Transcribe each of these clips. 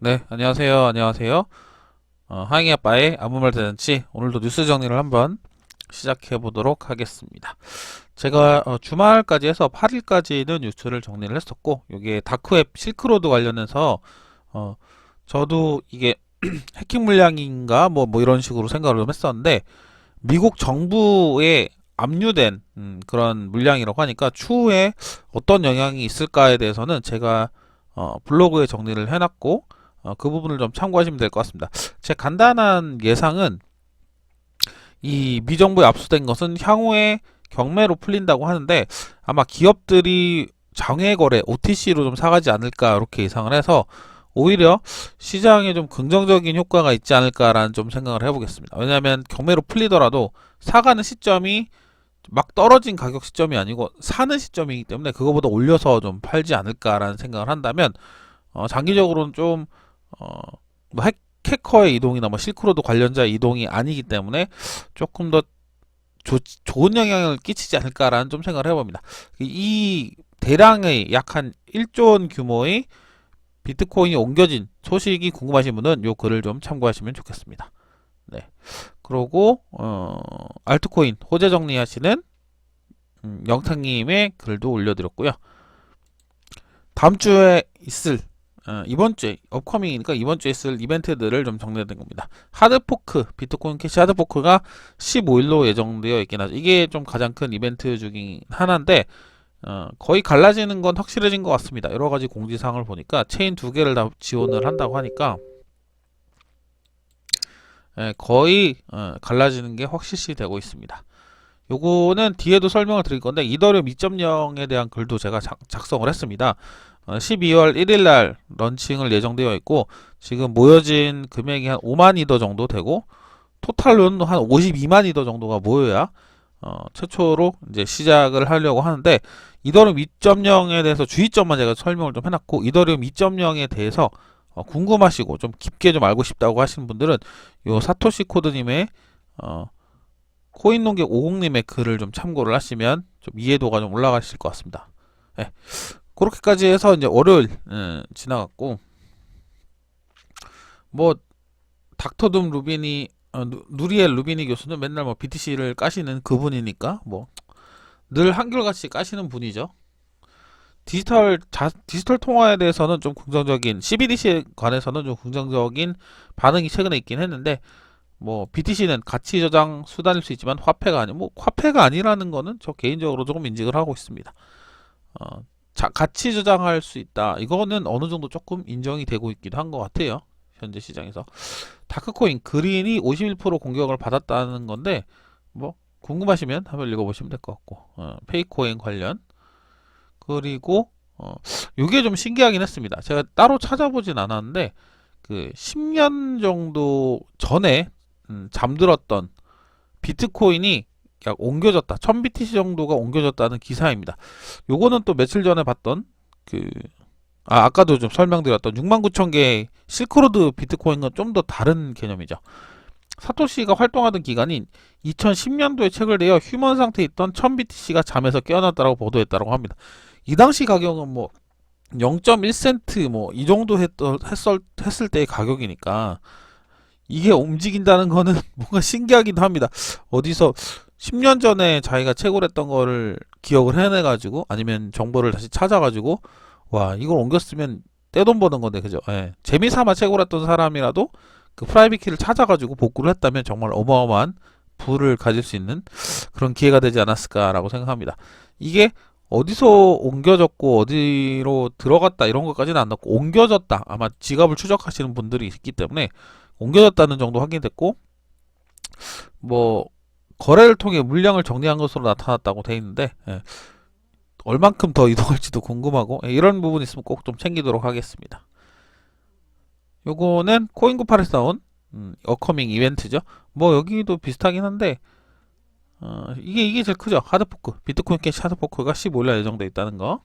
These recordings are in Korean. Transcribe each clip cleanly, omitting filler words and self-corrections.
네, 안녕하세요. 안녕하세요. 하잉이 아빠의 아무 말 대잔치. 오늘도 뉴스 정리를 한번 시작해 보도록 하겠습니다. 제가 주말까지 해서 8일까지는 뉴스를 정리를 했었고, 이게 다크웹 실크로드 관련해서 어, 저도 이게 해킹 물량인가 뭐 이런 식으로 생각을 좀 했었는데, 미국 정부에 압류된 그런 물량이라고 하니까 추후에 어떤 영향이 있을까에 대해서는 제가 블로그에 정리를 해놨고, 그 부분을 좀 참고하시면 될 것 같습니다. 제 간단한 예상은 이 미정부에 압수된 것은 향후에 경매로 풀린다고 하는데, 아마 기업들이 장외 거래 OTC로 좀 사가지 않을까 이렇게 예상을 해서 오히려 시장에 좀 긍정적인 효과가 있지 않을까라는 좀 생각을 해보겠습니다. 왜냐하면 경매로 풀리더라도 사가는 시점이 막 떨어진 가격 시점이 아니고 사는 시점이기 때문에 그거보다 올려서 좀 팔지 않을까라는 생각을 한다면, 장기적으로는 좀 뭐 해커의 이동이나 뭐 실크로드 관련자 이동이 아니기 때문에 조금 더 좋은 영향을 끼치지 않을까라는 좀 생각을 해봅니다. 이 대량의 약 한 1조 원 규모의 비트코인이 옮겨진 소식이 궁금하신 분은 요 글을 좀 참고하시면 좋겠습니다. 네. 그리고 알트코인 호재 정리하시는 영탁님의 글도 올려드렸고요. 다음 주에 있을 이번 주에 업커밍이니까 이번 주에 있을 이벤트들을 좀 정리된 겁니다. 하드포크 비트코인 캐시 하드포크가 15일로 예정되어 있긴 하죠. 이게 좀 가장 큰 이벤트 중인 하나인데, 거의 갈라지는 건 확실해진 것 같습니다. 여러 가지 공지사항을 보니까 체인 두 개를 다 지원을 한다고 하니까 거의 갈라지는 게 확실시 되고 있습니다. 요거는 뒤에도 설명을 드릴 건데, 이더리움 2.0에 대한 글도 제가 작성을 했습니다. 12월 1일 날 런칭을 예정되어 있고, 지금 모여진 금액이 한 5만 이더 정도 되고, 토탈로는 한 52만 이더 정도가 모여야 최초로 이제 시작을 하려고 하는데, 이더리움 2.0에 대해서 주의점만 제가 설명을 좀 해놨고, 이더리움 2.0에 대해서 궁금하시고 좀 깊게 좀 알고 싶다고 하시는 분들은 요 사토시 코드님의 코인농객 50님의 글을 좀 참고를 하시면 좀 이해도가 좀 올라가실 것 같습니다. 네, 그렇게까지 해서 이제 월요일 지나갔고, 뭐 닥터둠 루비니 누리엘 루비니 교수는 맨날 뭐 BTC를 까시는 그분이니까 뭐 늘 한결같이 까시는 분이죠. 디지털 통화에 대해서는 좀 긍정적인, CBDC에 관해서는 좀 긍정적인 반응이 최근에 있긴 했는데, 뭐 BTC는 가치 저장 수단일 수 있지만 화폐가 아니, 뭐 화폐가 아니라는 거는 저 개인적으로 조금 인식을 하고 있습니다. 가치 저장할 수 있다. 이거는 어느 정도 조금 인정이 되고 있기도 한 것 같아요. 현재 시장에서. 다크코인 그린이 51% 공격을 받았다는 건데, 뭐 궁금하시면 한번 읽어보시면 될 것 같고, 페이코인 관련. 그리고 이게 좀 신기하긴 했습니다. 제가 따로 찾아보진 않았는데, 그 10년 정도 전에 잠들었던 비트코인이 약 옮겨졌다. 1000BTC 정도가 옮겨졌다는 기사입니다. 요거는 또 며칠 전에 봤던 그 아까도 좀 설명드렸던 69,000개의 실크로드 비트코인과 좀 더 다른 개념이죠. 사토시가 활동하던 기간인 2010년도에 책을 내어 휴먼 상태에 있던 1000BTC가 잠에서 깨어났다고 보도했다고 합니다. 이 당시 가격은 뭐 0.1센트 뭐 이 정도 했을 때의 가격이니까 이게 움직인다는 거는 뭔가 신기하기도 합니다. 어디서 10년 전에 자기가 채굴했던 거를 기억을 해내가지고 아니면 정보를 다시 찾아가지고 와 이걸 옮겼으면 떼돈 버는 건데 그죠? 예. 재미삼아 채굴했던 사람이라도 그 프라이빗 키를 찾아가지고 복구를 했다면 정말 어마어마한 부를 가질 수 있는 그런 기회가 되지 않았을까라고 생각합니다. 이게 어디서 옮겨졌고 어디로 들어갔다 이런 것까지는 안 나왔고, 옮겨졌다 아마 지갑을 추적하시는 분들이 있기 때문에 옮겨졌다는 정도 확인됐고, 뭐 거래를 통해 물량을 정리한 것으로 나타났다고 돼 있는데, 얼만큼 더 이동할지도 궁금하고, 이런 부분 있으면 꼭 좀 챙기도록 하겠습니다. 요거는 코인구팔에서 나온 어커밍 이벤트죠. 뭐 여기도 비슷하긴 한데, 이게 제일 크죠. 하드포크 비트코인 캐시 하드포크가 15일날 예정돼 있다는 거.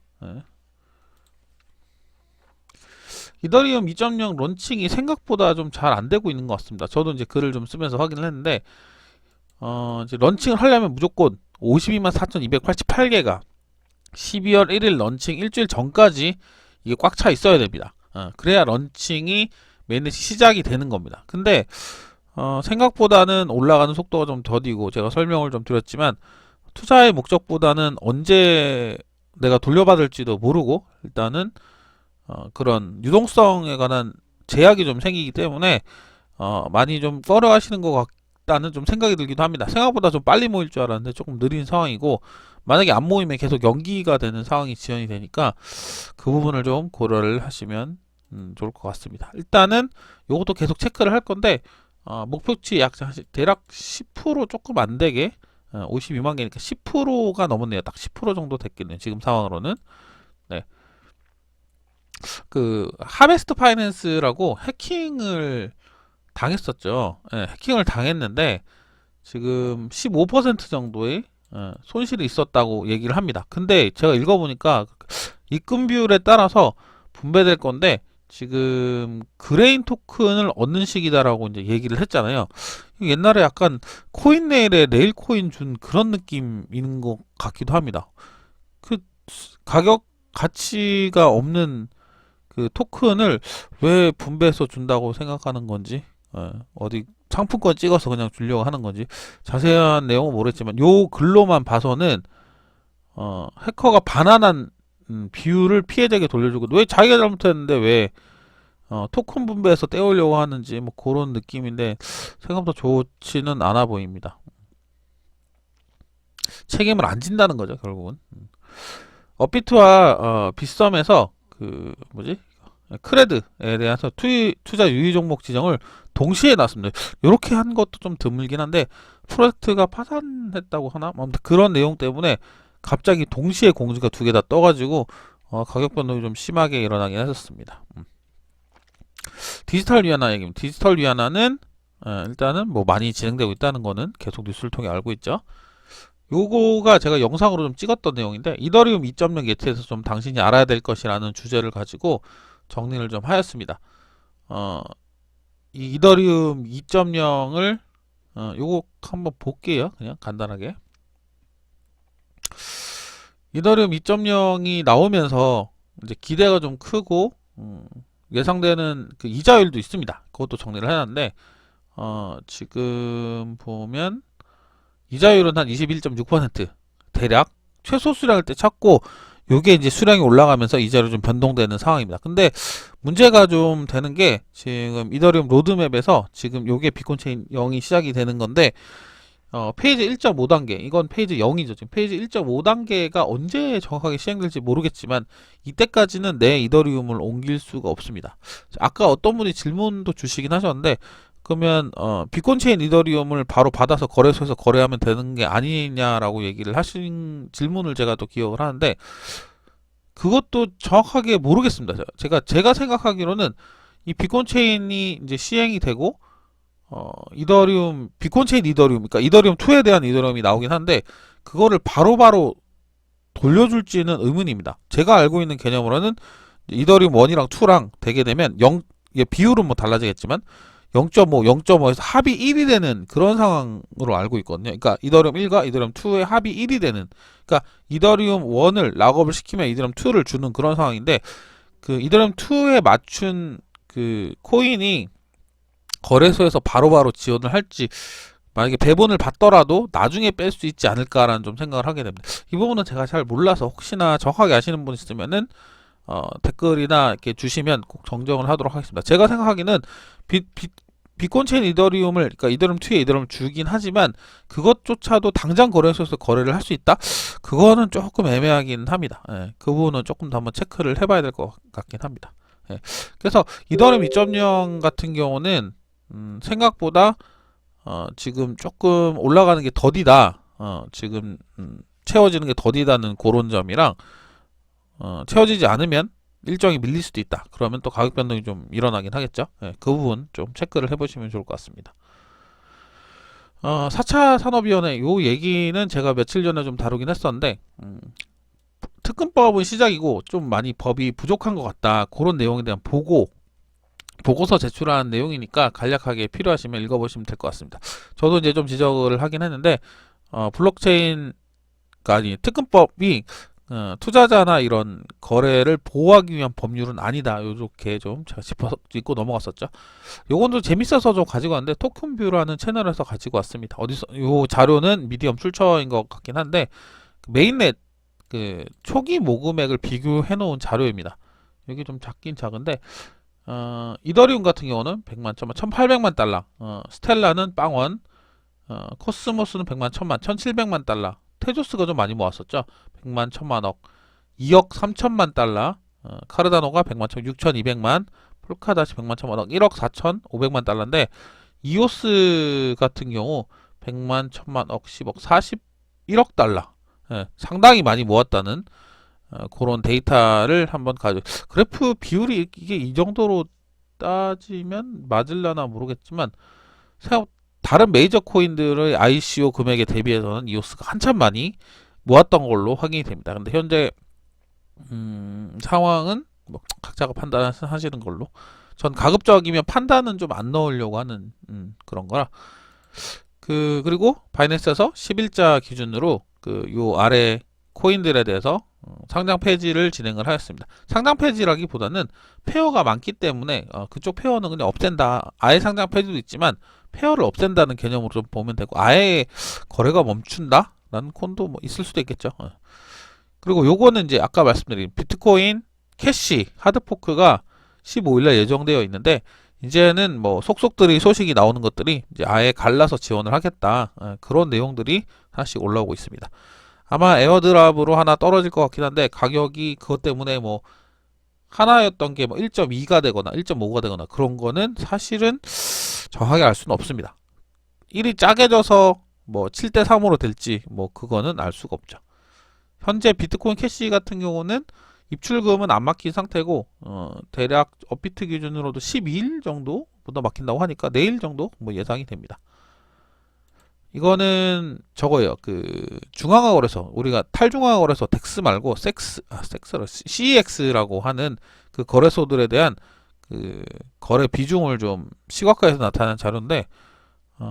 이더리움 2.0 론칭이 생각보다 좀 잘 안 되고 있는 것 같습니다. 저도 이제 글을 좀 쓰면서 확인을 했는데, 이제 런칭을 하려면 무조건 52만 4,288개가 12월 1일 런칭 일주일 전까지 이게 꽉 차 있어야 됩니다. 그래야 런칭이 메인넷이 시작이 되는 겁니다. 근데 생각보다는 올라가는 속도가 좀 더디고, 제가 설명을 좀 드렸지만 투자의 목적보다는 언제 내가 돌려받을지도 모르고, 일단은 그런 유동성에 관한 제약이 좀 생기기 때문에 많이 좀 꺼려 하시는 것 같다는 좀 생각이 들기도 합니다. 생각보다 좀 빨리 모일 줄 알았는데 조금 느린 상황이고, 만약에 안 모이면 계속 연기가 되는 상황이 지연이 되니까 그 부분을 좀 고려를 하시면 좋을 것 같습니다. 일단은 요것도 계속 체크를 할 건데, 목표치 약 대략 10% 조금 안 되게, 52만 개니까 10%가 넘었네요. 딱 10% 정도 됐겠네요. 지금 상황으로는. 네. 그 하베스트 파이낸스라고 해킹을 당했었죠. 네, 해킹을 당했는데 지금 15% 정도의 손실이 있었다고 얘기를 합니다. 근데 제가 읽어보니까 입금 비율에 따라서 분배될 건데, 지금 그레인 토큰을 얻는 시기다라고 이제 얘기를 했잖아요. 옛날에 약간 코인네일에 레일 코인 준 그런 느낌인 것 같기도 합니다. 그 가격 가치가 없는 그 토큰을 왜 분배해서 준다고 생각하는 건지, 어디 상품권 찍어서 그냥 주려고 하는 건지 자세한 내용은 모르겠지만, 요 글로만 봐서는 해커가 반환한 비율을 피해자에게 돌려주고, 왜 자기가 잘못했는데 왜 토큰 분배해서 떼오려고 하는지, 뭐 그런 느낌인데 생각보다 좋지는 않아 보입니다. 책임을 안 진다는 거죠, 결국은. 업비트와 빗썸에서 그 뭐지, 크레드에 대해서 투자 유의 종목 지정을 동시에 놨습니다. 이렇게 한 것도 좀 드물긴 한데, 프로젝트가 파산했다고 하나? 아무튼 그런 내용 때문에 갑자기 동시에 공지가 두 개 다 떠가지고 가격 변동이 좀 심하게 일어나긴 했었습니다. 디지털 위안화 얘기입니다. 디지털 위안화는 일단은 뭐 많이 진행되고 있다는 거는 계속 뉴스를 통해 알고 있죠. 요거가 제가 영상으로 좀 찍었던 내용인데, 이더리움 2.0 게트에서 좀 당신이 알아야 될 것이라는 주제를 가지고 정리를 좀 하였습니다. 이 이더리움 2.0을 요거 한번 볼게요. 그냥 간단하게. 이더리움 2.0이 나오면서 이제 기대가 좀 크고, 예상되는 그 이자율도 있습니다. 그것도 정리를 해놨는데, 지금 보면 이자율은 한 21.6% 대략 최소 수량일 때 찾고, 요게 이제 수량이 올라가면서 이자율이 좀 변동되는 상황입니다. 근데 문제가 좀 되는 게, 지금 이더리움 로드맵에서 지금 요게 비트코인 체인 0이 시작이 되는 건데, 페이지 1.5단계, 이건 페이지 0이죠. 지금 페이지 1.5단계가 언제 정확하게 시행될지 모르겠지만, 이때까지는 내 이더리움을 옮길 수가 없습니다. 아까 어떤 분이 질문도 주시긴 하셨는데, 그러면 비트코인 체인 이더리움을 바로 받아서 거래소에서 거래하면 되는 게 아니냐라고 얘기를 하신 질문을 제가 또 기억을 하는데, 그것도 정확하게 모르겠습니다. 제가 생각하기로는 이 비트코인 체인이 이제 시행이 되고, 이더리움, 비트코인 체인 이더리움, 그러니까 이더리움 2에 대한 이더리움이 나오긴 한데, 그거를 바로바로 돌려줄지는 의문입니다. 제가 알고 있는 개념으로는 이더리움 1이랑 2랑 되게 되면 이게 비율은 뭐 달라지겠지만 0.5, 0.5에서 합이 1이 되는 그런 상황으로 알고 있거든요. 그러니까 이더리움 1과 이더리움 2의 합이 1이 되는, 그러니까 이더리움 1을 락업을 시키면 이더리움 2를 주는 그런 상황인데, 그 이더리움 2에 맞춘 그 코인이 거래소에서 바로바로 지원을 할지, 만약에 배분을 받더라도 나중에 뺄 수 있지 않을까라는 좀 생각을 하게 됩니다. 이 부분은 제가 잘 몰라서, 혹시나 정확하게 아시는 분 있으면은 댓글이나 이렇게 주시면 꼭 정정을 하도록 하겠습니다. 제가 생각하기는 비트코인 체인 이더리움을, 그러니까 이더리움 2에 이더리움을 주긴 하지만 그것조차도 당장 거래소에서 거래를 할 수 있다? 그거는 조금 애매하긴 합니다. 예, 그 부분은 조금 더 한번 체크를 해봐야 될 것 같긴 합니다. 예, 그래서 이더리움 2.0 같은 경우는 생각보다 지금 조금 올라가는 게 더디다, 지금 채워지는 게 더디다는 그런 점이랑, 채워지지 않으면 일정이 밀릴 수도 있다. 그러면 또 가격 변동이 좀 일어나긴 하겠죠. 네, 그 부분 좀 체크를 해보시면 좋을 것 같습니다. 4차 산업위원회 요 얘기는 제가 며칠 전에 좀 다루긴 했었는데, 특근법은 시작이고 좀 많이 법이 부족한 것 같다, 그런 내용에 대한 보고서 제출한 내용이니까 간략하게 필요하시면 읽어보시면 될 것 같습니다. 저도 이제 좀 지적을 하긴 했는데, 블록체인, 아니 특근법이 투자자나 이런 거래를 보호하기 위한 법률은 아니다. 요렇게 좀 제가 짚고 넘어갔었죠. 요건 좀 재밌어서 좀 가지고 왔는데 토큰뷰라는 채널에서 가지고 왔습니다. 어디서 요 자료는 미디엄 출처인 것 같긴 한데 메인넷 그 초기 모금액을 비교해 놓은 자료입니다. 여기 좀 작긴 작은데 이더리움 같은 경우는 100만, 1000만, 1800만 달러, 스텔라는 빵원, 코스모스는 100만, 1000만, 1700만 달러, 테조스가 좀 많이 모았었죠. 100만, 1000만억, 2억 3천만 달러, 카르다노가 100만, 6200만, 폴카다시 100만, 1000만억, 1억 4500만 달러인데 이오스 같은 경우 100만, 1000만억, 10억, 41억 달러. 예, 상당히 많이 모았다는 그런 데이터를 한번 그래프 비율이 이게 이 정도로 따지면 맞을려나 모르겠지만 다른 메이저 코인들의 ICO 금액에 대비해서는 이오스가 한참 많이 모았던 걸로 확인이 됩니다. 근데 현재 상황은 뭐 각자가 판단하시는 걸로, 전 가급적이면 판단은 좀 안 넣으려고 하는 그런 거라. 그리고 바이낸스에서 10일자 기준으로 요 아래 코인들에 대해서 상장 폐지를 진행을 하였습니다. 상장 폐지라기보다는 페어가 많기 때문에 그쪽 페어는 그냥 없앤다. 아예 상장 폐지도 있지만 페어를 없앤다는 개념으로 좀 보면 되고, 아예 거래가 멈춘다 라는 콘도 뭐 있을 수도 있겠죠. 그리고 요거는 이제 아까 말씀드린 비트코인 캐시 하드포크가 15일날 예정되어 있는데, 이제는 뭐 속속들이 소식이 나오는 것들이 이제 아예 갈라서 지원을 하겠다, 그런 내용들이 하나씩 올라오고 있습니다. 아마 에어드랍으로 하나 떨어질 것 같긴 한데, 가격이 그것 때문에 뭐 하나였던 게 뭐 1.2가 되거나 1.5가 되거나 그런 거는 사실은 정확하게 알 수는 없습니다. 1이 짜게져서 뭐 7대3으로 될지 뭐 그거는 알 수가 없죠. 현재 비트코인 캐시 같은 경우는 입출금은 안 막힌 상태고, 대략 업비트 기준으로도 12일 정도보다 막힌다고 하니까 내일 정도 뭐 예상이 됩니다. 이거는 저거예요. 중앙화 거래소, 우리가 탈중앙화 거래소 덱스 말고 CEX라고 하는 그 거래소들에 대한 거래 비중을 좀 시각화해서 나타낸 자료인데,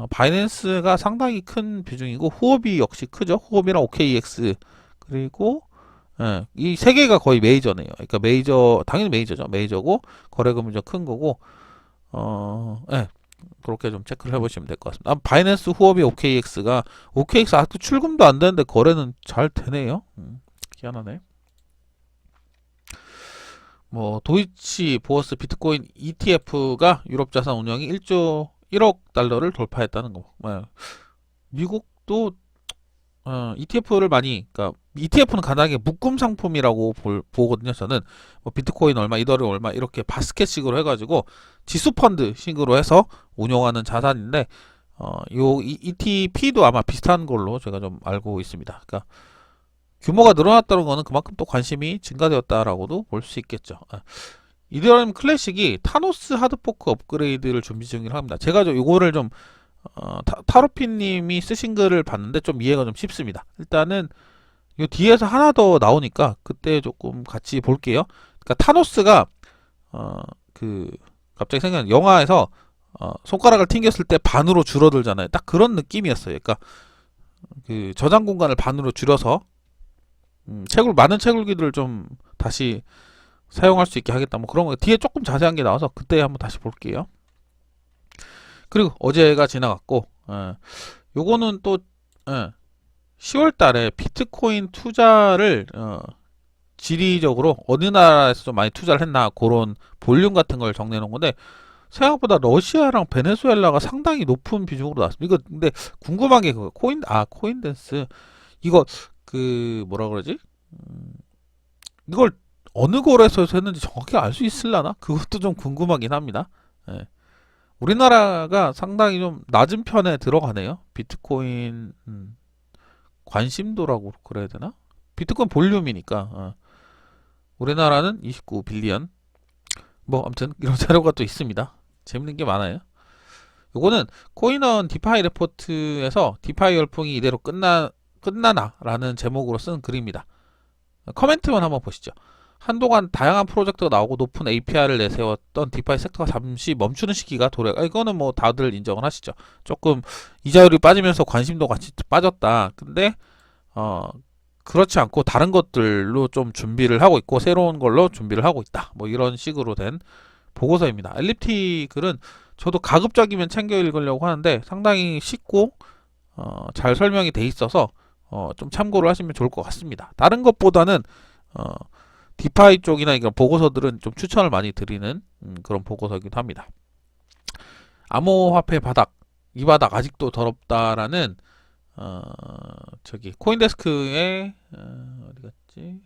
바이낸스가 상당히 큰 비중이고, 후오비 역시 크죠. 후오비랑 OKX, 그리고 이 세 개가 거의 메이저네요. 그러니까 당연히 메이저죠. 메이저고 거래금이 좀 큰 거고, 그렇게 좀 체크를 해보시면 될 것 같습니다. 바이낸스, 후오비, OKX 아직도 출금도 안 되는데 거래는 잘 되네요. 희한하네. 뭐 도이치 보어스 비트코인 ETF가 유럽 자산 운영이 1억 달러를 돌파했다는 거. 미국도 ETF를 그러니까 ETF는 간단하게 묶음 상품이라고 보거든요. 저는 뭐 비트코인 얼마, 이더리움 얼마 이렇게 바스켓식으로 해가지고 지수 펀드식으로 해서 운용하는 자산인데, 요 ETP도 아마 비슷한 걸로 제가 좀 알고 있습니다. 그러니까 규모가 늘어났다는 거는 그만큼 또 관심이 증가되었다라고도 볼 수 있겠죠. 이더리움 클래식이 타노스 하드포크 업그레이드를 준비 중이라 합니다. 제가 요거를 좀 타로피님이 쓰신 글을 봤는데 좀 이해가 좀 쉽습니다. 일단은 요 뒤에서 하나 더 나오니까 그때 조금 같이 볼게요. 그러니까 타노스가 갑자기 생각난 영화에서 손가락을 튕겼을 때 반으로 줄어들잖아요. 딱 그런 느낌이었어요. 그러니까 저장 공간을 반으로 줄여서 많은 채굴기들을 좀 다시 사용할 수 있게 하겠다. 뭐 그런 거 뒤에 조금 자세한 게 나와서 그때 한번 다시 볼게요. 그리고 어제가 지나갔고, 요거는 또 10월 달에 비트코인 투자를 지리적으로 어느 나라에서 좀 많이 투자를 했나, 그런 볼륨 같은 걸 정리해 놓은 건데, 생각보다 러시아랑 베네수엘라가 상당히 높은 비중으로 나왔습니다. 이거 근데 궁금한 게 코인댄스, 이거 뭐라 그러지? 이걸 어느 거래소에서 했는지 정확히 알 수 있을라나? 그것도 좀 궁금하긴 합니다. 우리나라가 상당히 좀 낮은 편에 들어가네요. 비트코인 관심도라고 그래야 되나? 비트코인 볼륨이니까 우리나라는 29빌리언. 뭐 아무튼 이런 자료가 또 있습니다. 재밌는 게 많아요. 요거는 코인원 디파이 레포트에서 디파이 열풍이 이대로 끝나나 라는 제목으로 쓴 글입니다. 커멘트만 한번 보시죠. 한동안 다양한 프로젝트가 나오고 높은 API를 내세웠던 디파이 섹터가 잠시 멈추는 시기가 이거는 뭐 다들 인정을 하시죠. 조금 이자율이 빠지면서 관심도 같이 빠졌다. 근데 그렇지 않고 다른 것들로 좀 준비를 하고 있고 새로운 걸로 준비를 하고 있다. 뭐 이런 식으로 된 보고서입니다. 엘리프틱 글은 저도 가급적이면 챙겨 읽으려고 하는데 상당히 쉽고 잘 설명이 돼 있어서 좀 참고를 하시면 좋을 것 같습니다. 다른 것보다는 어, 디파이 쪽이나 이런 보고서들은 좀 추천을 많이 드리는 그런 보고서이기도 합니다. 암호화폐 바닥, 이 바닥 아직도 더럽다라는 저기 코인데스크의 어디 갔지?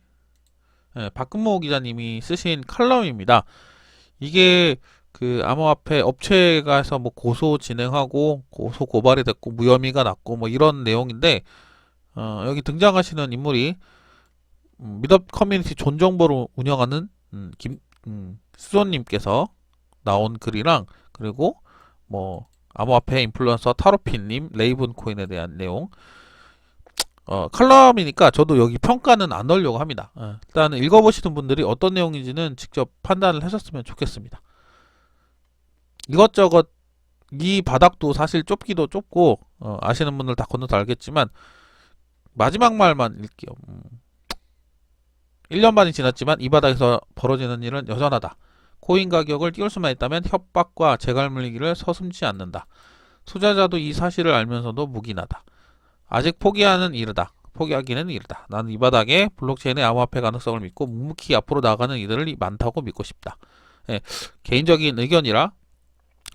네, 박근모 기자님이 쓰신 칼럼입니다. 이게 그 암호화폐 업체가서 뭐 고소 진행하고 고소 고발이 됐고 무혐의가 났고 뭐 이런 내용인데 여기 등장하시는 인물이 미덥 커뮤니티 존정보를 운영하는 수조님께서 나온 글이랑 그리고 뭐 암호화폐 인플루언서 타로핀님 레이븐 코인에 대한 내용 칼럼이니까 저도 여기 평가는 안 넣으려고 합니다. 일단 읽어보시는 분들이 어떤 내용인지는 직접 판단을 하셨으면 좋겠습니다. 이것저것 이 바닥도 사실 좁기도 좁고 아시는 분들 다 건너서 알겠지만 마지막 말만 읽게요. 1년 반이 지났지만 이 바닥에서 벌어지는 일은 여전하다. 코인 가격을 띄울 수만 있다면 협박과 재갈 물리기를 서슴지 않는다. 투자자도 이 사실을 알면서도 묵인하다. 아직 포기하는 이르다. 포기하기는 이르다. 나는 이 바닥에 블록체인의 암호화폐 가능성을 믿고 묵묵히 앞으로 나가는 이들이 많다고 믿고 싶다. 예, 개인적인 의견이라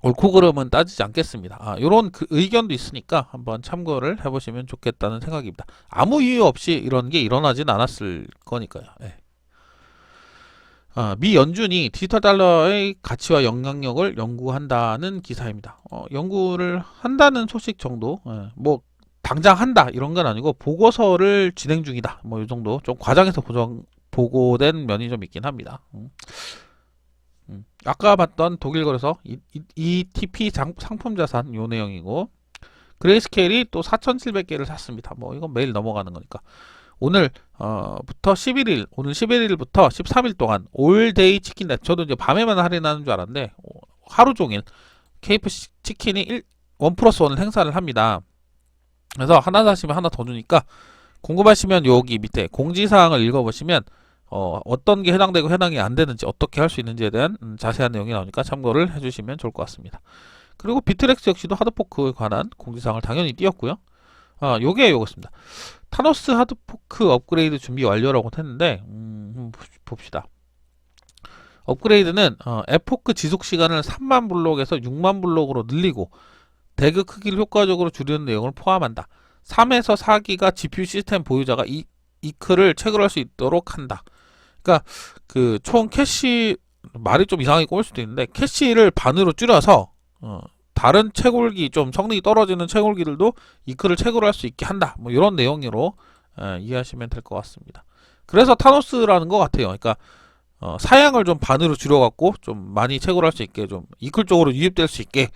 옳고 그름은 따지지 않겠습니다. 요런 그 의견도 있으니까 한번 참고를 해보시면 좋겠다는 생각입니다. 아무 이유 없이 이런 게 일어나진 않았을 거니까요. 예. 미 연준이 디지털 달러의 가치와 영향력을 연구한다는 기사입니다. 연구를 한다는 소식 정도, 뭐 당장 한다 이런 건 아니고 보고서를 진행 중이다. 뭐 이 정도 좀 과장해서 보고된 면이 좀 있긴 합니다. 아까 봤던 독일 거래소 ETP 상품 자산 요 내용이고 그레이스케일이 또 4,700개를 샀습니다. 뭐 이건 매일 넘어가는 거니까. 오늘 부터 11일 오늘 11일부터 13일 동안 올데이 치킨 날 저도 이제 밤에만 할인하는 줄 알았는데 하루 종일 KFC 치킨이 1+1을 행사를 합니다. 그래서 하나 사시면 하나 더 주니까 궁금하시면 여기 밑에 공지사항을 읽어보시면 어떤 게 해당되고 해당이 안 되는지 어떻게 할 수 있는지에 대한 자세한 내용이 나오니까 참고를 해주시면 좋을 것 같습니다. 그리고 비트렉스 역시도 하드포크에 관한 공지사항을 당연히 띄웠고요. 요게 요거습니다. 타노스 하드포크 업그레이드 준비 완료라고 했는데 봅시다. 업그레이드는 에포크 지속시간을 3만 블록에서 6만 블록으로 늘리고 대그 크기를 효과적으로 줄이는 내용을 포함한다. 3에서 4기가 GPU 시스템 보유자가 이크를 채굴할 수 있도록 한다. 그러니까 그 총 캐시 말이 좀 이상하게 꼬일 수도 있는데 캐시를 반으로 줄여서 다른 채굴기 좀 성능이 떨어지는 채굴기들도 이크를 채굴할 수 있게 한다. 뭐 이런 내용으로 이해하시면 될 것 같습니다. 그래서 타노스라는 것 같아요. 그러니까 사양을 좀 반으로 줄여갖고 좀 많이 채굴할 수 있게 좀 이클 쪽으로 유입될 수 있게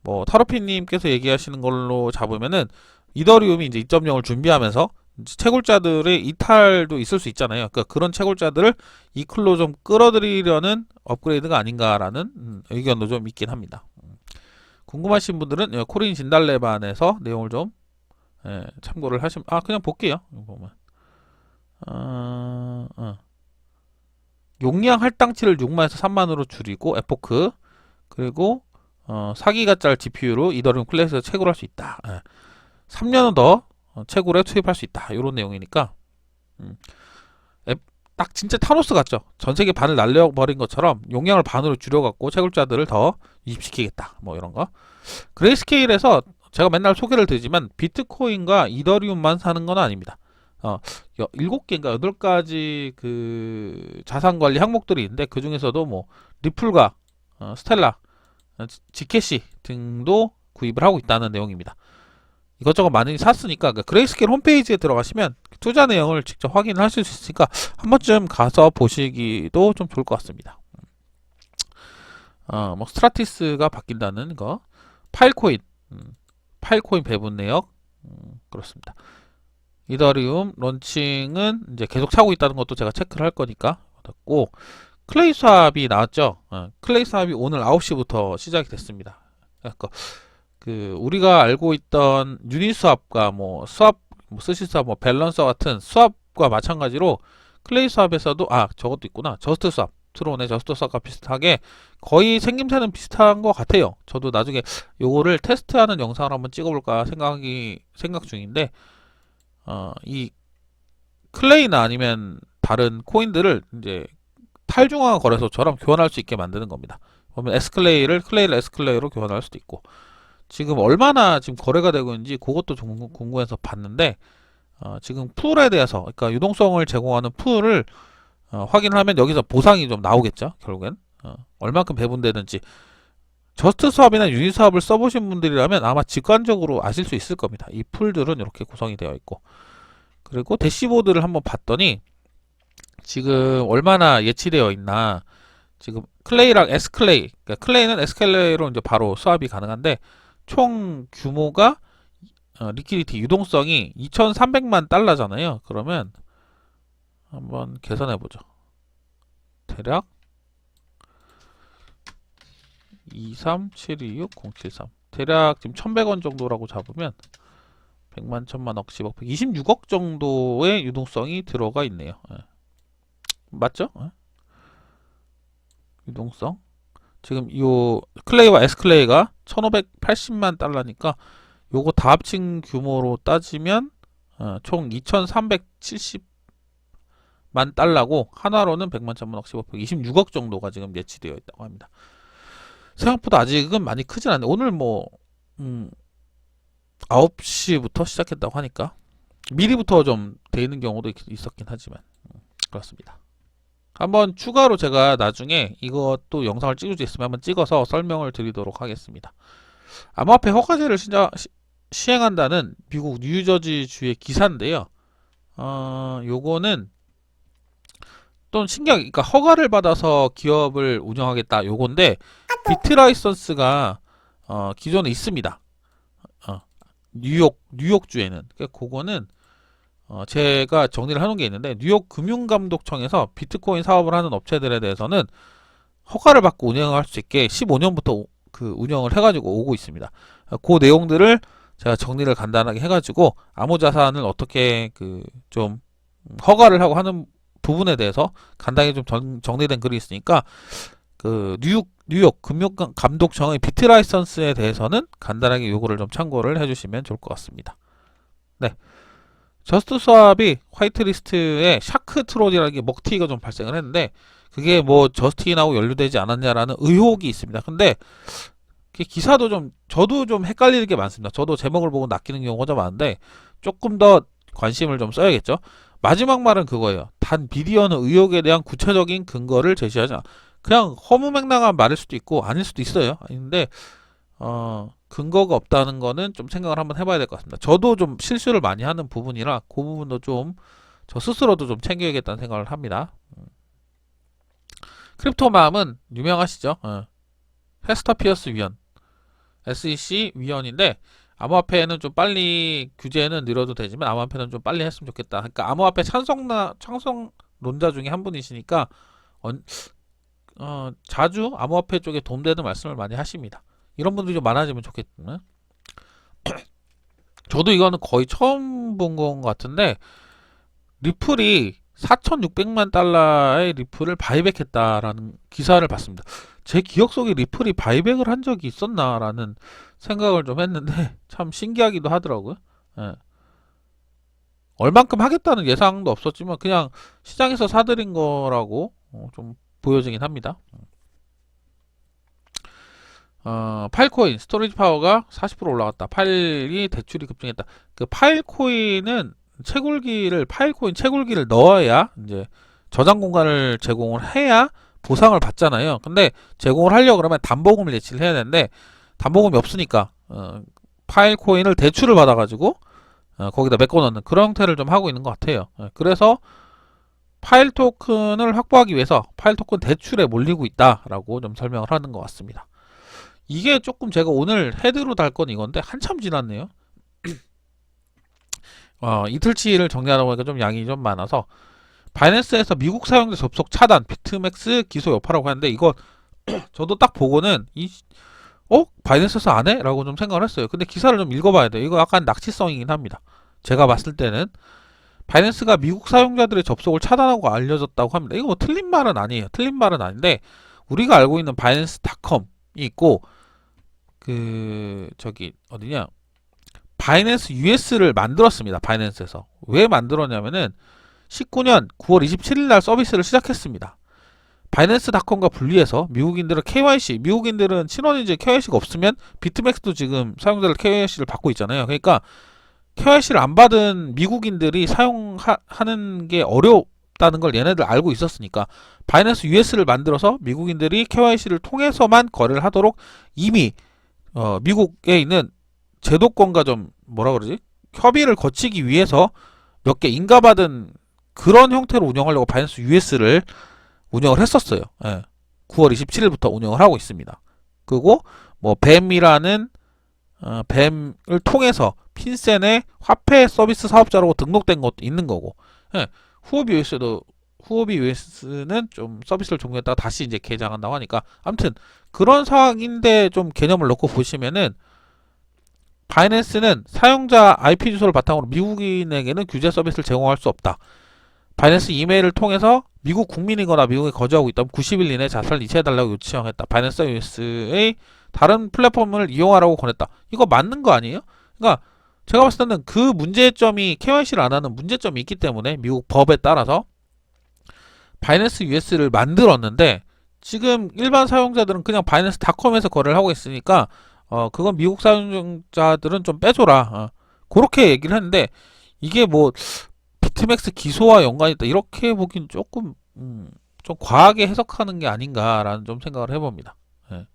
뭐 타로피님께서 얘기하시는 걸로 잡으면은 이더리움이 이제 2.0을 준비하면서 채굴자들의 이탈도 있을 수 있잖아요. 그러니까 그런 채굴자들을 이클로 좀 끌어들이려는 업그레이드가 아닌가라는 의견도 좀 있긴 합니다. 궁금하신 분들은 코린 진달래반에서 내용을 좀 참고를 하시면 그냥 볼게요. 보면 용량 할당치를 6만에서 3만으로 줄이고 에포크 그리고 4기가짜리 GPU로 이더리움 클래스에서 채굴할 수 있다. 3년은 더 채굴에 투입할 수 있다. 이런 내용이니까 딱 진짜 타노스 같죠. 전세계 반을 날려버린 것처럼 용량을 반으로 줄여갖고 채굴자들을 더 유입시키겠다. 뭐 이런 거. 그레이스케일에서 제가 맨날 소개를 드리지만 비트코인과 이더리움만 사는 건 아닙니다. 7개인가 8가지 그 자산관리 항목들이 있는데 그 중에서도 뭐 리플과 스텔라, 지캐시 등도 구입을 하고 있다는 내용입니다. 이것저것 많이 샀으니까 그레이스케일 홈페이지에 들어가시면 투자 내용을 직접 확인을 하실 수 있으니까 한 번쯤 가서 보시기도 좀 좋을 것 같습니다. 뭐 스트라티스가 바뀐다는 거, 파일코인 배분 내역 그렇습니다. 이더리움 런칭은 이제 계속 차고 있다는 것도 제가 체크를 할 거니까 받았고 클레이 수압이 나왔죠. 클레이 수압이 오늘 9시부터 시작이 됐습니다. 그러니까 우리가 알고 있던 유닛 수압과 뭐 수압, 스시 수압, 뭐 밸런서 같은 수압 수압과 마찬가지로 클레이 수압에서도 저것도 있구나. 저스트 수압, 트론의 저스트 수압과 비슷하게 거의 생김새는 비슷한 것 같아요. 저도 나중에 요거를 테스트하는 영상을 한번 찍어볼까 생각 중인데 이 클레이나 아니면 다른 코인들을 이제 탈중앙 거래소처럼 교환할 수 있게 만드는 겁니다. 보면 클레이를 S클레이로 교환할 수도 있고, 지금 얼마나 지금 거래가 되고 있는지 그것도 좀 궁금해서 봤는데 지금 풀에 대해서, 그러니까 유동성을 제공하는 풀을 확인을 하면 여기서 보상이 좀 나오겠죠. 결국엔 얼만큼 배분되는지. 저스트 수압이나 유니 수압을 써보신 분들이라면 아마 직관적으로 아실 수 있을 겁니다. 이 풀들은 이렇게 구성이 되어 있고, 그리고 대시보드를 한번 봤더니 지금 얼마나 예치되어 있나. 지금 클레이랑 S클레이, 그러니까 클레이는 S클레이로 이제 바로 수압이 가능한데 총 규모가 리퀴디티 유동성이 2,300만 달러잖아요. 그러면 한번 계산해 보죠. 대략 23726,073 대략 지금 1,100원 정도라고 잡으면 100만, 1,000만, 억, 10억, 26억 정도의 유동성이 들어가 있네요. 맞죠? 유동성. 지금 요 클레이와 S클레이가 1,580만 달러니까 요거 다 합친 규모로 따지면 총 2,370만 달러고, 하나로는 100만, 1,000만, 억, 10억, 26억 정도가 지금 예치되어 있다고 합니다. 생각보다 아직은 많이 크진 않네. 오늘 9시부터 시작했다고 하니까 미리부터 좀 돼 있는 경우도 있었긴 하지만 그렇습니다. 한번 추가로 제가 나중에 이것도 영상을 찍을 수 있으면 한번 찍어서 설명을 드리도록 하겠습니다. 암호화폐 허가제를 시행한다는 미국 뉴저지주의 기사인데요. 요거는 또 신기하게, 그러니까 허가를 받아서 기업을 운영하겠다 요건데, 비트 라이선스가 기존에 있습니다. 뉴욕주에는. 그러니까 그거는 제가 정리를 해놓은 게 있는데, 뉴욕 금융감독청에서 비트코인 사업을 하는 업체들에 대해서는 허가를 받고 운영할 수 있게 15년부터 그 운영을 해가지고 오고 있습니다. 그 내용들을 제가 정리를 간단하게 해가지고 암호자산을 어떻게 좀 허가를 하고 하는 부분에 대해서 간단히 좀 정리된 글이 있으니까, 뉴욕 금융감독청의 비트 라이선스에 대해서는 간단하게 요거를 좀 참고를 해주시면 좋을 것 같습니다. 네. 저스트 수압이 화이트리스트에 샤크 트롤이라는 게 먹튀가 좀 발생을 했는데, 그게 뭐 저스트인하고 연루되지 않았냐라는 의혹이 있습니다. 근데 기사도 저도 좀 헷갈리는 게 많습니다. 저도 제목을 보고 낚이는 경우가 좀 많은데 조금 더 관심을 좀 써야겠죠. 마지막 말은 그거예요. 단 비디오는 의혹에 대한 구체적인 근거를 제시하지 않아. 그냥 허무맹랑한 말일 수도 있고 아닐 수도 있어요. 아닌데 근거가 없다는 거는 좀 생각을 한번 해봐야 될 것 같습니다. 저도 좀 실수를 많이 하는 부분이라 그 부분도 좀 저 스스로도 좀 챙겨야겠다는 생각을 합니다. 크립토맘은 유명하시죠? 헤스터 피어스 위원, SEC 위원인데, 암호화폐는 좀 빨리 규제는 느려도 되지만 암호화폐는 좀 빨리 했으면 좋겠다. 그러니까 암호화폐 찬성론자 중에 한 분이시니까 자주 암호화폐 쪽에 도움되는 말씀을 많이 하십니다. 이런 분들이 좀 많아지면 좋겠네. 저도 이거는 거의 처음 본 것 같은데, 리플이 4,600만 달러의 리플을 바이백했다라는 기사를 봤습니다. 제 기억 속에 리플이 바이백을 한 적이 있었나라는 생각을 좀 했는데 참 신기하기도 하더라고요. 얼만큼 하겠다는 예상도 없었지만 그냥 시장에서 사들인 거라고 좀 보여지긴 합니다. 파일코인 스토리지 파워가 40% 올라갔다. 파일이 대출이 급증했다. 그 파일코인은 파일코인 채굴기를 넣어야 이제 저장 공간을 제공을 해야 보상을 받잖아요. 근데 제공을 하려고 그러면 담보금을 예치를 해야 되는데 담보금이 없으니까 파일코인을 대출을 받아가지고 거기다 메꿔 넣는 그런 형태를 좀 하고 있는 것 같아요. 그래서 파일 토큰을 확보하기 위해서 파일 토큰 대출에 몰리고 있다라고 좀 설명을 하는 것 같습니다. 이게 조금 제가 오늘 헤드로 달 건 이건데 한참 지났네요. 이틀치를 정리하다 보니까 좀 양이 좀 많아서, 바이낸스에서 미국 사용자 접속 차단, 비트맥스 기소 여파라고 하는데, 이거 저도 딱 보고는 바이낸스에서 안 해? 라고 좀 생각을 했어요. 근데 기사를 좀 읽어봐야 돼요. 이거 약간 낚시성이긴 합니다. 제가 봤을 때는 바이낸스가 미국 사용자들의 접속을 차단하고 알려졌다고 합니다. 이거 뭐 틀린 말은 아니에요. 틀린 말은 아닌데 우리가 알고 있는 바이낸스닷컴이 있고 저기 어디냐? 바이낸스 US를 만들었습니다. 바이낸스에서. 왜 만들었냐면은 19년 9월 27일 날 서비스를 시작했습니다. 바이낸스닷컴과 분리해서 미국인들은 KYC, 미국인들은 신원인증 KYC가 없으면 비트맥스도 지금 사용자들 KYC를 받고 있잖아요. 그러니까 KYC를 안 받은 미국인들이 사용하는 게 어렵다는 걸 얘네들 알고 있었으니까 바이낸스 US를 만들어서 미국인들이 KYC를 통해서만 거래를 하도록 이미 미국에 있는 제도권과 좀 뭐라 그러지? 협의를 거치기 위해서 몇 개 인가받은 그런 형태로 운영하려고 바이낸스 US를 운영을 했었어요. 예. 9월 27일부터 운영을 하고 있습니다. 그리고 뭐 뱀이라는 뱀을 통해서 핀센의 화폐 서비스 사업자라고 등록된 것도 있는 거고, 예. 후오비 US는 좀 서비스를 종료했다가 다시 이제 개장한다고 하니까, 아무튼 그런 상황인데 좀 개념을 넣고 보시면은 바이낸스는 사용자 IP 주소를 바탕으로 미국인에게는 규제 서비스를 제공할 수 없다. 바이낸스 이메일을 통해서 미국 국민이거나 미국에 거주하고 있다면 90일 이내 자살을 이체해달라고 요청했다. 바이낸스 US의 다른 플랫폼을 이용하라고 권했다. 이거 맞는 거 아니에요? 그러니까 제가 봤을 때는 그 문제점이 KYC를 안 하는 문제점이 있기 때문에 미국 법에 따라서 바이낸스 US를 만들었는데 지금 일반 사용자들은 그냥 바이낸스닷컴에서 거래를 하고 있으니까 그건 미국 사용자들은 좀 빼줘라. 그렇게 얘기를 했는데 이게 뭐 비트맥스 기소와 연관이 있다 이렇게 보긴 조금 좀 과하게 해석하는 게 아닌가라는 좀 생각을 해봅니다. 예.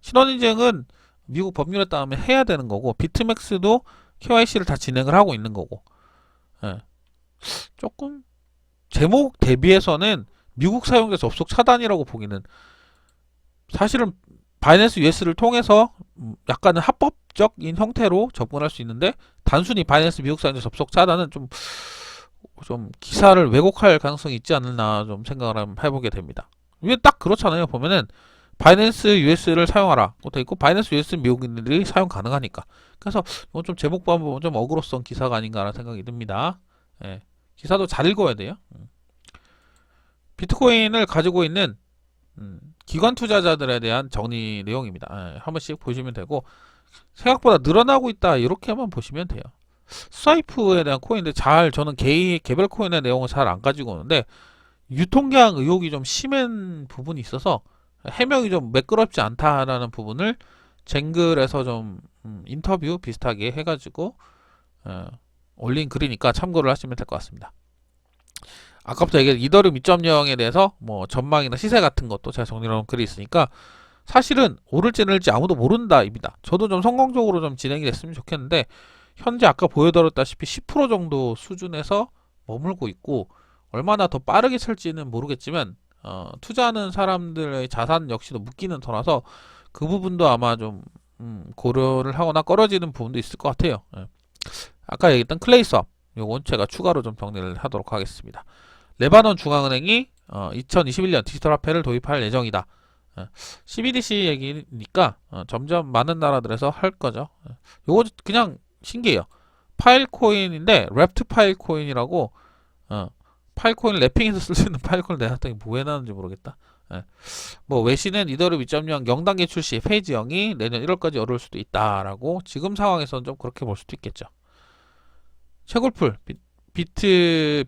신원인증은 미국 법률에 따르면 해야 되는 거고 비트맥스도 KYC를 다 진행을 하고 있는 거고, 예. 조금 제목 대비해서는 미국 사용자 접속 차단이라고 보기는 사실은 바이낸스 US를 통해서 약간은 합법적인 형태로 접근할 수 있는데 단순히 바이낸스 미국 사용자 접속 차단은 좀 기사를 왜곡할 가능성이 있지 않나 좀 생각을 한번 해보게 됩니다. 이게 딱 그렇잖아요. 보면은 바이낸스 US를 사용하라 돼 있고 바이낸스 US 미국인들이 사용 가능하니까. 그래서 이건 좀 제목 보면 좀 어그로성 기사가 아닌가라는 생각이 듭니다. 예. 기사도 잘 읽어야 돼요. 비트코인을 가지고 있는 기관 투자자들에 대한 정리 내용입니다. 예. 한 번씩 보시면 되고 생각보다 늘어나고 있다 이렇게만 보시면 돼요. 스와이프에 대한 코인인데 저는 개별 코인의 내용을 잘 안 가지고 오는데 유통기한 의혹이 좀 심한 부분이 있어서 해명이 좀 매끄럽지 않다라는 부분을 쟁글에서 좀 인터뷰 비슷하게 해가지고 올린 글이니까 참고를 하시면 될 것 같습니다. 아까부터 얘기한 이더리움 2.0에 대해서 뭐 전망이나 시세 같은 것도 제가 정리해놓은 글이 있으니까 사실은 오를지 내릴지 아무도 모른다입니다. 저도 좀 성공적으로 좀 진행이 됐으면 좋겠는데 현재 아까 보여드렸다시피 10% 정도 수준에서 머물고 있고 얼마나 더 빠르게 찰지는 모르겠지만 투자하는 사람들의 자산 역시도 묶이는 터라서 그 부분도 아마 좀 고려를 하거나 꺼려지는 부분도 있을 것 같아요. 예. 아까 얘기했던 클레이스업 요건 제가 추가로 좀 정리를 하도록 하겠습니다. 레바논 중앙은행이 2021년 디지털 화폐를 도입할 예정이다. CBDC 얘기니까 점점 많은 나라들에서 할 거죠. 요거 그냥 신기해요. 파일코인인데 랩트 파일코인이라고 파일코인 랩핑해서 쓸 수 있는 파일코인을 내놨더니 뭐 해놨는지 모르겠다. 뭐 외신은 이더리움 2.0 0단계 출시 페이지 0이 내년 1월까지 어려울 수도 있다라고 지금 상황에서는 좀 그렇게 볼 수도 있겠죠. 채굴풀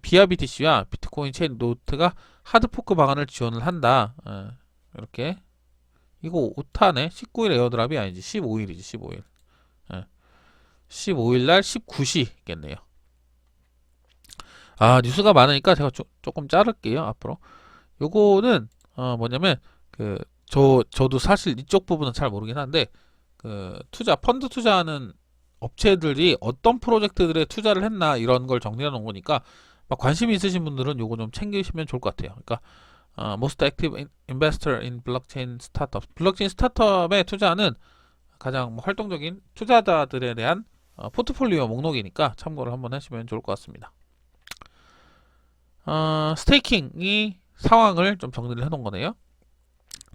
비아 BTC와 비트코인 체인 노트가 하드포크 방안을 지원을 한다. 이렇게 이거 오타네. 19일 에어드랍이 아니지 15일이지 15일. 15일날 19시겠네요. 뉴스가 많으니까 제가 조금 자를게요. 앞으로 요거는 뭐냐면 저도 사실 이쪽 부분은 잘 모르긴 한데 펀드 투자하는 업체들이 어떤 프로젝트들에 투자를 했나 이런 걸 정리해 놓은 거니까 관심 있으신 분들은 요거 좀 챙기시면 좋을 것 같아요. 그러니까 Most Active Investor in Blockchain Startups 블록체인 스타트업에 투자하는 가장 활동적인 투자자들에 대한 포트폴리오 목록이니까 참고를 한번 하시면 좋을 것 같습니다. 스테이킹이 상황을 좀 정리를 해놓은 거네요.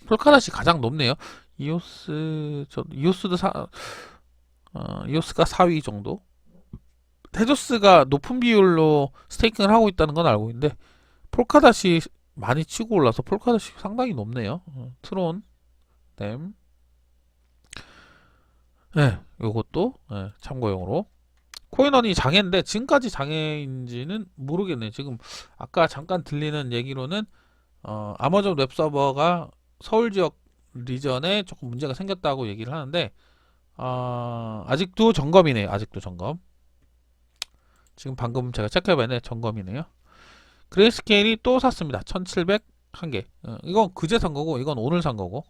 폴카닷이 가장 높네요. 이오스가 4위 정도. 테조스가 높은 비율로 스테이킹을 하고 있다는 건 알고 있는데 폴카닷이 많이 치고 올라서 폴카닷이 상당히 높네요. 트론 댐. 네, 요것도 참고용으로. 코인원이 장애인데 지금까지 장애인지는 모르겠네요. 지금 아까 잠깐 들리는 얘기로는 아마존 웹서버가 서울 지역 리전에 조금 문제가 생겼다고 얘기를 하는데 아직도 점검이네요. 아직도 점검. 지금 방금 제가 체크해봤는데 점검이네요. 그레이스케일이 또 샀습니다. 1701개. 이건 그제 산 거고 이건 오늘 산 거고.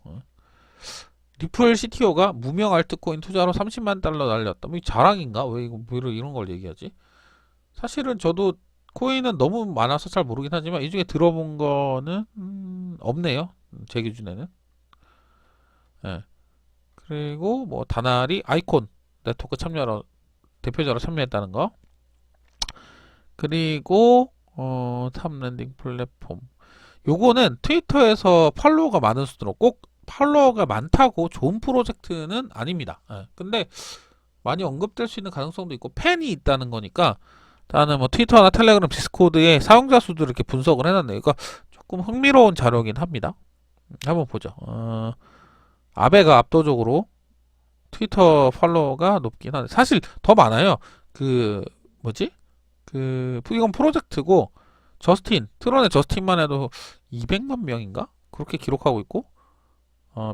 리플 CTO가 무명 알트코인 투자로 30만 달러 날렸다. 뭐 자랑인가? 왜 이거 뭐 이런 걸 얘기하지? 사실은 저도 코인은 너무 많아서 잘 모르긴 하지만 이 중에 들어본 거는 없네요. 제 기준에는. 예. 그리고 뭐 다나리 아이콘 네트워크 참여로 대표자로 참여했다는 거. 그리고 탑 랜딩 플랫폼. 요거는 트위터에서 팔로워가 많을수록 꼭 팔로워가 많다고 좋은 프로젝트는 아닙니다. 근데 많이 언급될 수 있는 가능성도 있고 팬이 있다는 거니까 일단은 뭐 트위터나 텔레그램, 디스코드의 사용자 수들을 이렇게 분석을 해놨네요. 그러니까 조금 흥미로운 자료긴 합니다. 한번 보죠. 아베가 압도적으로 트위터 팔로워가 높긴 한데 사실 더 많아요. 그 뭐지? 이건 프로젝트고 트론의 저스틴만 해도 200만 명인가? 그렇게 기록하고 있고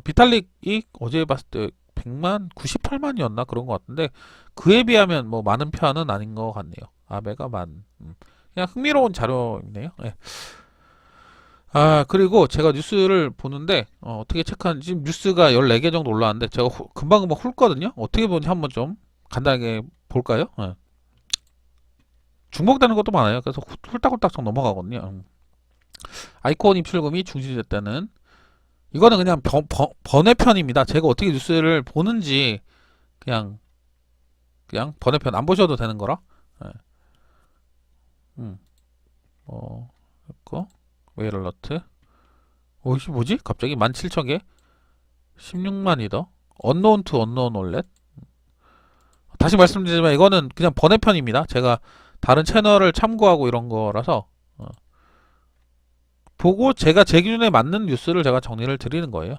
비탈릭이 어제 봤을 때 100만, 98만이었나? 그런 것 같은데 그에 비하면 뭐 많은 편은 아닌 것 같네요. 아베가 그냥 흥미로운 자료이네요. 네. 그리고 제가 뉴스를 보는데 어떻게 체크하는지 지금 뉴스가 14개 정도 올라왔는데 제가 금방금방 훑거든요. 어떻게 보는지 한번 좀 간단하게 볼까요? 중복되는 것도 많아요. 그래서 훌딱훌딱 좀 넘어가거든요. 아이콘 입출금이 중지됐다는 이거는 그냥 번외편입니다. 제가 어떻게 뉴스를 보는지 그냥 번외편 안 보셔도 되는 거라. 그거 웨일 얼러트. 이게 뭐지? 갑자기 17,000개? 16만이더. 언노운 투 언노운 월렛. 다시 말씀드리지만 이거는 그냥 번외편입니다. 제가 다른 채널을 참고하고 이런 거라서 보고 제가 제 기준에 맞는 뉴스를 제가 정리를 드리는 거예요.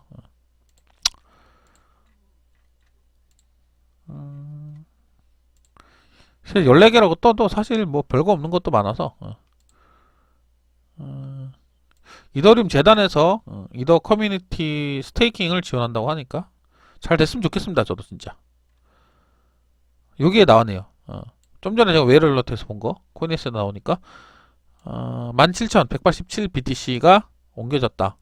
14개라고 떠도 사실 뭐 별거 없는 것도 많아서 이더리움 재단에서 이더 커뮤니티 스테이킹을 지원한다고 하니까 잘 됐으면 좋겠습니다. 저도 진짜. 여기에 나왔네요. 좀 전에 제가 웨일 얼러트에서 본 거 코인에서 나오니까 17,187 BTC가 옮겨졌다.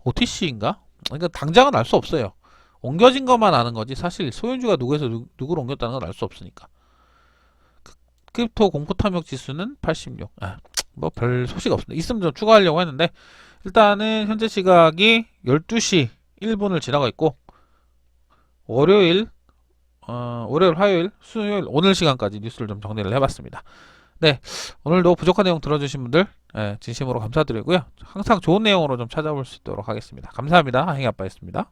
OTC인가? 그러니까 당장은 알 수 없어요. 옮겨진 것만 아는 거지 사실 소유주가 누구에서 누구를 옮겼다는 건 알 수 없으니까. 크립토 공포 탐욕 지수는 86. 뭐 별 소식 없습니다. 있으면 좀 추가하려고 했는데 일단은 현재 시각이 12시 1분을 지나고 있고 월요일, 화요일, 수요일, 오늘 시간까지 뉴스를 좀 정리를 해봤습니다. 네, 오늘도 부족한 내용 들어주신 분들 진심으로 감사드리고요. 항상 좋은 내용으로 좀 찾아볼 수 있도록 하겠습니다. 감사합니다. 행이 아빠였습니다.